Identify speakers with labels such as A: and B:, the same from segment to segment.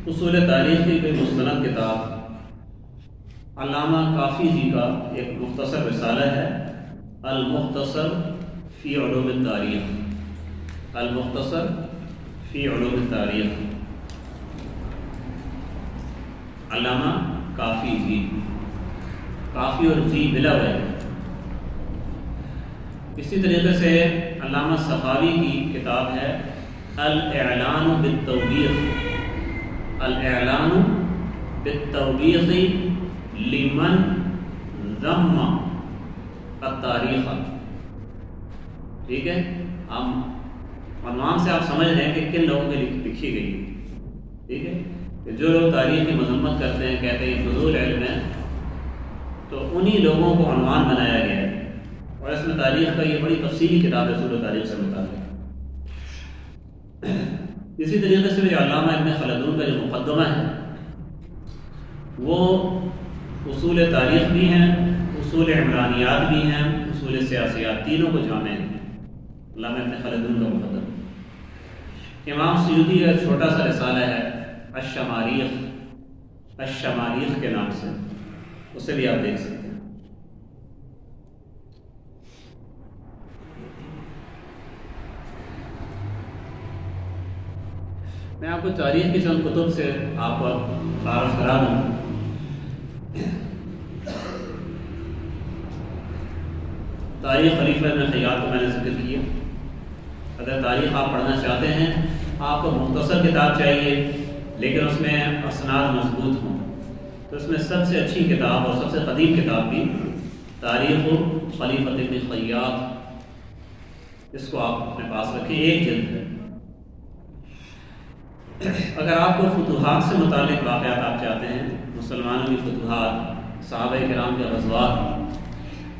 A: اصول تاریخ کی کوئی مستند کتاب علامہ کافی جی کا ایک مختصر رسالہ ہے، المختصر فی علوم التاریخ، المختصر فی علوم التاریخ، علامہ کافی جی، کافی اور جی بلا وجہ۔ اسی طریقے سے علامہ سخاوی کی کتاب ہے الاعلان بالتوبیخ، الاعلان بالتوبیخ لمن ذم التاریخ۔ ٹھیک ہے، ہم عنوان سے آپ سمجھ رہے ہیں کہ کن لوگوں کے لکھی گئی ہے۔ ٹھیک ہے، کہ جو لوگ تاریخ کی مذمت کرتے ہیں، کہتے ہیں فضول علم ہے، تو انہی لوگوں کو عنوان بنایا گیا ہے۔ اور اس میں تاریخ کا یہ بڑی تفصیلی کتاب ہے اصول تاریخ سے متعلق۔ اسی طریقے سے علامہ ابن خلدون کا جو مقدمہ ہے وہ اصول تاریخ بھی ہیں، اصول عمرانیات بھی ہیں، اصول سیاسیات، تینوں کو جامع ہیں علامہ ابن خلدون کا مقدمہ۔ امام سیوطی کا چھوٹا سا رسالہ ہے الشماریخ، الشماریخ کے نام سے، اسے بھی آپ دیکھ سکتے ہیں۔ میں آپ کو تاریخ کی چند کتب سے آپ کو تعارف کرا دوں۔ تاریخ خلیفہ ابن خیاط کو میں نے ذکر کیا۔ اگر تاریخ آپ پڑھنا چاہتے ہیں، آپ کو مختصر کتاب چاہیے لیکن اس میں اسناد مضبوط ہوں، تو اس میں سب سے اچھی کتاب اور سب سے قدیم کتاب بھی تاریخ خلیفہ ابن خیاط، اس کو آپ اپنے پاس رکھیں، ایک جلد ہے۔ اگر آپ کو فتوحات سے متعلق واقعات آپ چاہتے ہیں، مسلمانوں کی فتوحات، صحابہ کرام کے غزوات،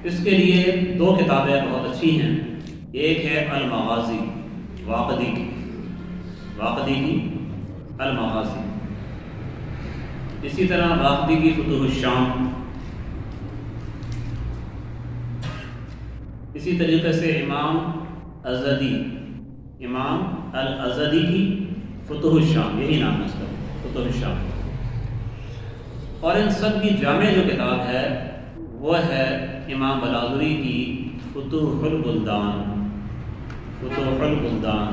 A: اس کے لیے دو کتابیں بہت اچھی ہیں۔ ایک ہے المغازی، واقدی کی المغازی، اسی طرح واقدی کی فتوح الشام، اسی طریقے سے امام الازدی کی فتوح الشام، یہی نام ہے اس کا، فتوح الشام۔ اور ان سب کی جامع جو کتاب ہے وہ ہے امام بلاذری کی فتوح البلدان، فتوح البلدان۔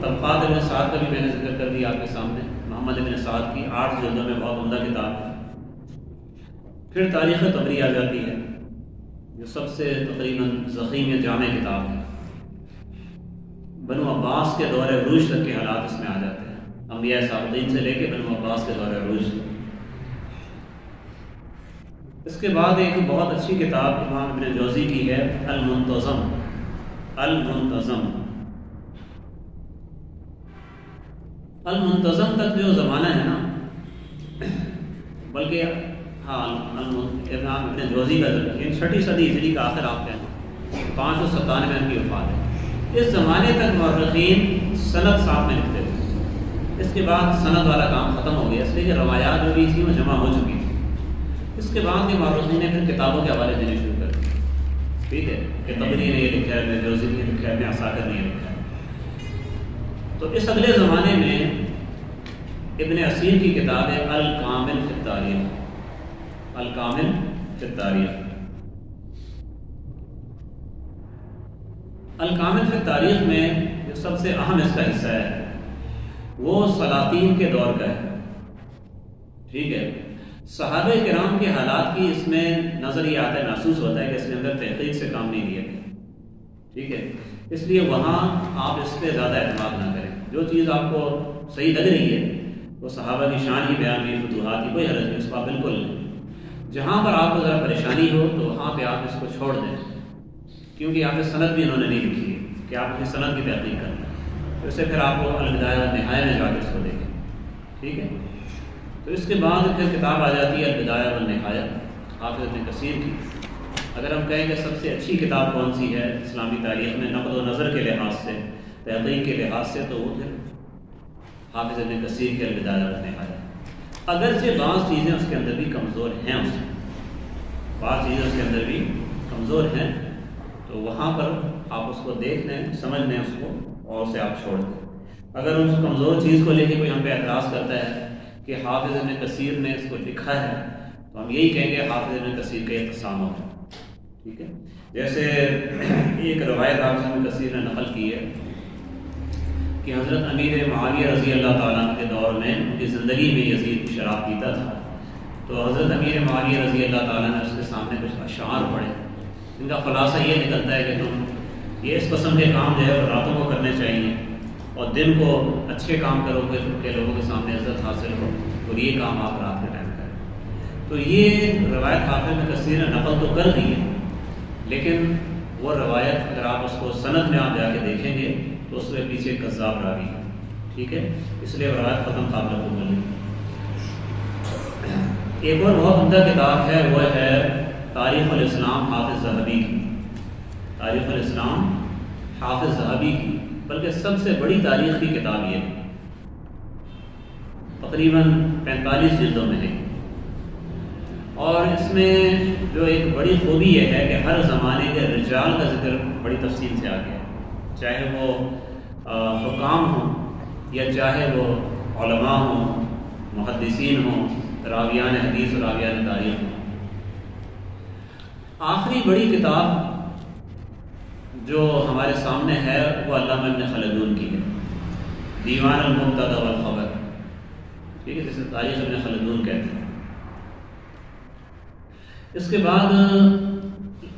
A: طبقات ابن سعد کا بھی میں نے ذکر کر دیا آپ کے سامنے، محمد ابن سعد کی 8 جلدوں میں بہت عمدہ کتاب ہے۔ پھر تاریخ طبری آ جاتی ہے، جو سب سے تقریباً ضخیم جامع کتاب ہے۔ بنو عباس کے دور عروج تک کے حالات اس میں آ جاتے ہیں، انبیاء سابقین سے لے کے بنو عباس کے دور عروج۔ اس کے بعد ایک بہت اچھی کتاب امام ابن جوزی کی ہے المنتظم، المنتظم۔ المنتظم تک جو زمانہ ہے نا، بلکہ امام ابن جوزی کا ذکر 6ٹی صدی ہجری کا آخر آپ کہیں، 597 میں ان کی وفات ہے۔ اس زمانے تک مورخین سند صاحب میں لکھتے تھے، اس کے بعد سند والا کام ختم ہو گیا، اس لیے کہ روایات جو بھی تھیں وہ جمع ہو چکی تھی۔ اس کے بعد کے مورخین نے پھر کتابوں کے حوالے دینے شروع کر دیے۔ ٹھیک ہے، کہ طبری نے یہ لکھا ہے، ابن جوزی نے لکھا ہے، ابن عساکر نے یہ لکھا ہے۔ تو اس اگلے زمانے میں ابن اسیر کی کتاب ہے الکامل فی التاریخ، الکامل فی التاریخ۔ الکامل فی التاریخ میں جو سب سے اہم اس کا حصہ ہے وہ سلاطین کے دور کا ہے۔ ٹھیک ہے، صحابہ کرام کے حالات کی اس میں نظر یہ آتا ہے، محسوس ہوتا ہے کہ اس کے اندر تحقیق سے کام نہیں لیا گیا۔ ٹھیک ہے، اس لیے وہاں آپ اس پہ زیادہ اعتماد نہ کریں۔ جو چیز آپ کو صحیح لگ رہی ہے وہ صحابہ کی شان ہی بیان ہوئی، فتوحات کی، کوئی حرج نہیں، اس کو آپ بالکل نہیں۔ جہاں پر آپ کو ذرا پریشانی ہو تو وہاں پہ آپ اس کو چھوڑ دیں، کیونکہ یہاں پہ سند بھی انہوں نے نہیں لکھی ہے کہ آپ اپنی سند کی تحقیق کریں، تو اسے پھر آپ کو البدایہ والنہایہ میں جا کے اس کو دیکھیں۔ ٹھیک ہے، تو اس کے بعد پھر کتاب آ جاتی ہے البدایہ والنہایہ حافظ ابن کثیر کی۔ اگر ہم کہیں کہ سب سے اچھی کتاب کون سی ہے اسلامی تاریخ میں نقد و نظر کے لحاظ سے، تحقیق کے لحاظ سے، تو وہ پھر حافظ ابن کثیر کے البدایہ والنہایہ۔ اگرچہ بعض چیزیں اس کے اندر بھی کمزور ہیں، بعض چیزیں اس کے اندر بھی کمزور ہیں، تو وہاں پر آپ اس کو دیکھ لیں، سمجھ لیں اس کو، اور اسے آپ چھوڑ دیں۔ اگر اس کمزور چیز کو لے کے کوئی ہم پہ اعتراض کرتا ہے کہ حافظ ابن کثیر نے اس کو لکھا ہے، تو ہم یہی کہیں گے حافظ ابن کثیر کا یہ تسامح ہے، ٹھیک ہے۔ جیسے ایک روایت حافظ ابن کثیر نے نقل کی ہے کہ حضرت امیر معاویہ رضی اللہ تعالیٰ عنہ کے دور میں ان کی زندگی میں یزید شراب پیتا تھا، تو حضرت امیر معاویہ رضی اللہ تعالیٰ نے اس کے سامنے کچھ اشعار پڑھے، ان کا خلاصہ یہ نکلتا ہے کہ تم یہ اس قسم کے کام جو ہے راتوں کو کرنے چاہیے اور دن کو اچھے کام کرو گے کہ لوگوں کے سامنے عزت حاصل ہو، اور یہ کام آپ رات کے ٹائم کریں۔ تو یہ روایت حافظ ابن کثیر نے نقل تو کر دی ہے، لیکن وہ روایت اگر آپ اس کو سند میں آپ جا کے دیکھیں گے تو اس میں پیچھے کذاب راوی ہے، ٹھیک ہے، اس لیے روایت ختم قابل قبول نہیں۔ ایک اور بہت عمدہ کتاب ہے، وہ ہے تاریخ الاسلام حافظ ذہبی کی، تاریخ الاسلام حافظ ذہبی کی، بلکہ سب سے بڑی تاریخ کی کتاب یہ ہے، تقریباً 45 جلدوں میں ہے، اور اس میں جو ایک بڑی خوبی یہ ہے کہ ہر زمانے کے رجال کا ذکر بڑی تفصیل سے آ گیا ہے، چاہے وہ حکام ہوں یا چاہے وہ علماء ہوں، محدثین ہوں، راویان حدیث اور راویان تاریخ ہوں۔ آخری بڑی کتاب جو ہمارے سامنے ہے وہ علامہ ابن خلدون کی ہے، دیوان المبتدا والخبر، ٹھیک ہے، جسے تاریخ ابن خلدون کہتے ہیں۔ اس کے بعد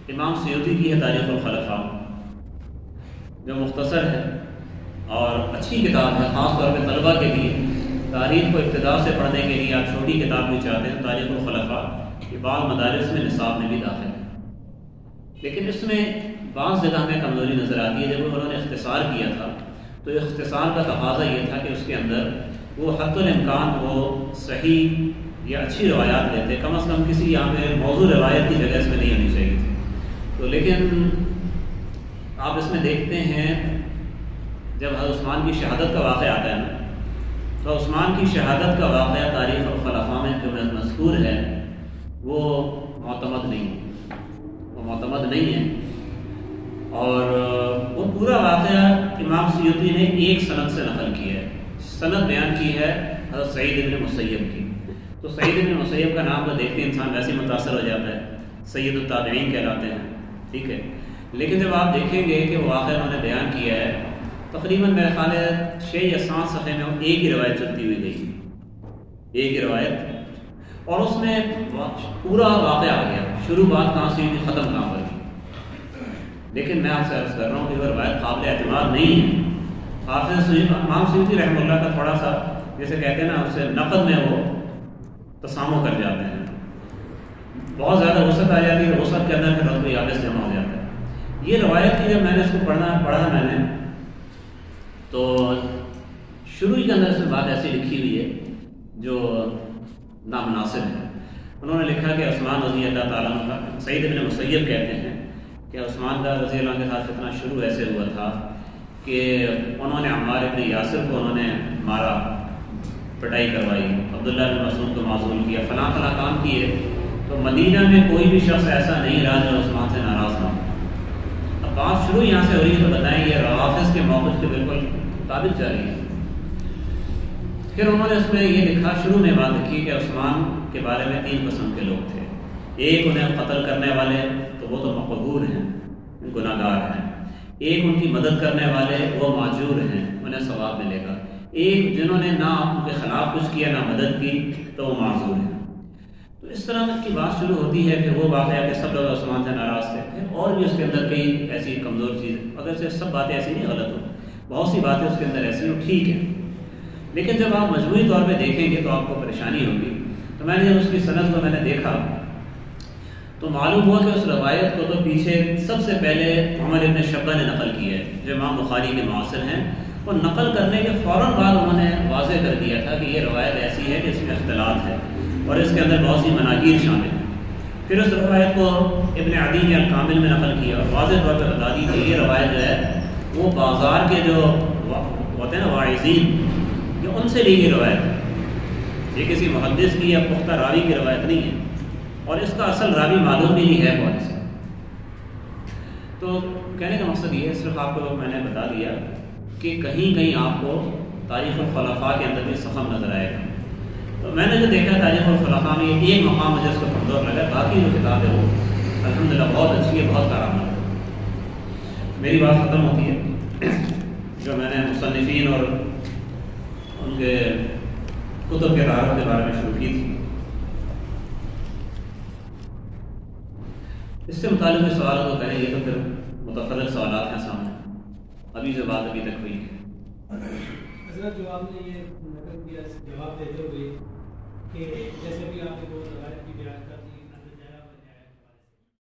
A: امام سیوطی کی ہے تاریخ الخلفاء، جو مختصر ہے اور اچھی کتاب ہے، خاص طور پہ طلبہ کے لیے تاریخ کو ابتدا سے پڑھنے کے لیے آپ چھوٹی کتاب بھی چاہتے ہیں، تاریخ الخلفاء یہ بعض مدارس میں نصاب میں بھی داخل ہے، لیکن اس میں بعض جگہ ہمیں کمزوری نظر آتی ہے۔ جب انہوں نے اختصار کیا تھا تو اختصار کا تقاضا یہ تھا کہ اس کے اندر وہ حتی الامکان وہ صحیح یا اچھی روایات لیتے، کم از کم کسی یہاں پہ موضوع روایت کی جگہ اس میں نہیں ہونی چاہیے تھی۔ تو لیکن آپ اس میں دیکھتے ہیں جب حضرت عثمان کی شہادت کا واقعہ آتا ہے نا، تو عثمان کی شہادت کا واقعہ تاریخ الخلفاء میں جو مذکور ہے وہ معتمد نہیں ہے، وہ معتمد نہیں ہے، اور وہ پورا واقعہ امام سیوطی نے ایک سند سے نقل کیا ہے، سند بیان کی ہے حضرت سعید بن مسیب کی۔ تو سعید بن مسیب کا نام تو دیکھتے انسان ویسے متاثر ہو جاتا ہے، سید التابعین کہلاتے ہیں، ٹھیک ہے، لیکن جب آپ دیکھیں گے کہ وہ واقعہ انہوں نے بیان کیا ہے، تقریباً میرے خیال ہے 6 یا 7 صفحے میں ایک ہی روایت چلتی ہوئی گئی، ایک ہی روایت، اور اس میں پورا واقعہ آ گیا، شروع بات کہاں سے ہوئی تھی، ختم کہاں پر تھی۔ لیکن میں آپ سے عرض کر رہا ہوں کہ وہ روایت قابل اعتماد نہیں ہے۔ حافظ امام سیوطی رحمہ اللہ کا تھوڑا سا جیسے کہتے ہیں نا، اس سے نقد میں وہ تسامح کر جاتے ہیں، بہت زیادہ وسعت آ جاتی ہے، وسعت کے اندر پھر رتبہ یابس جمع ہو جاتا ہے۔ یہ روایت کی جب میں نے اس کو پڑھا میں نے، تو شروع کے اندر اس میں بات ایسی لکھی ہوئی ہے جو نامناسب ہے۔ انہوں نے لکھا کہ عثمان رضی اللہ تعالیٰ عنہ کا، سعید بن مسیب کہتے ہیں کہ عثمان کا رضی اللہ عنہ کے ساتھ فتنہ شروع ایسے ہوا تھا کہ انہوں نے عمار ابن یاسر کو انہوں نے مارا، پٹائی کروائی، عبداللہ بن مسعود کو معزول کیا، فلاں فلاں کام کیے، تو مدینہ میں کوئی بھی شخص ایسا نہیں رہا جو عثمان سے ناراض نہ ہو۔ اب بات شروع یہاں سے ہو رہی ہے، تو بتائیں یہ روافظ کے موقف کے بالکل مطابق جا رہی ہے۔ پھر انہوں نے اس میں یہ لکھا، شروع میں بات لکھی کہ عثمان کے بارے میں 3 قسم کے لوگ تھے، ایک انہیں قتل کرنے والے، تو وہ تو مقبول ہیں، گناہ گار ہیں، ایک ان کی مدد کرنے والے، وہ معجور ہیں، انہیں ثواب ملے گا، ایک جنہوں نے نہ ان کے خلاف کچھ کیا نہ مدد کی، تو وہ معذور ہیں۔ تو اس طرح کی بات شروع ہوتی ہے، پھر وہ واقعہ کہ سب لوگ عثمان سے ناراض تھے، پھر اور بھی اس کے اندر کئی ایسی کمزور چیزیں، اگر سے سب باتیں ایسی نہیں غلط ہو، بہت سی باتیں اس کے اندر ایسی ہوں، ٹھیک ہے، لیکن جب آپ مجموعی طور پہ دیکھیں گے تو آپ کو پریشانی ہوگی۔ تو میں نے جب اس کی سند کو میں نے دیکھا تو معلوم ہوا کہ اس روایت کو تو پیچھے سب سے پہلے عمر ابن شبہ نے نقل کیا ہے، جو امام بخاری کے معاصر ہیں، اور نقل کرنے کے فوراً بعد انہوں نے واضح کر دیا تھا کہ یہ روایت ایسی ہے کہ اس میں اختلاط ہے اور اس کے اندر بہت سی مناکیر شامل ہیں۔ پھر اس روایت کو ابن عدی نے الکامل میں نقل کیا اور واضح طور پہ بتا دی کہ یہ روایت جو ہے وہ بازار کے جو ہوتے ہیں نا واعظین، یہ ان سے لی گئی روایت ہے، یہ کسی محدث کی یا پختہ راوی کی روایت نہیں ہے، اور اس کا اصل راوی معلوم بھی نہیں ہے کون سے۔ تو کہنے کا مقصد یہ ہے، صرف آپ کو میں نے بتا دیا کہ کہیں کہیں آپ کو تاریخ الخلفاء کے اندر بھی سخم نظر آئے گا۔ تو میں نے جو دیکھا تاریخ الخلفاء میں ایک مقام مجھے اس کو کمزور لگا، باقی جو کتاب ہے وہ الحمدللہ بہت اچھی ہے، بہت کارآمد ہے۔ میری بات ختم ہوتی ہے، جو میں نے مصنفین اور ان کے کتب کے تعارف کے بارے میں شروع کی تھی، اس سے متعلق سوال تو کریں، یہ تو پھر متفرق سوالات ہیں سامنے، ابھی جو بات ابھی تک ہوئی ہے۔
B: حضرت جو آپ نے یہ نقل کیا جواب دیتے ہوئے کہ جیسے بھی آپ نے وہ روایت کی بیان کر دی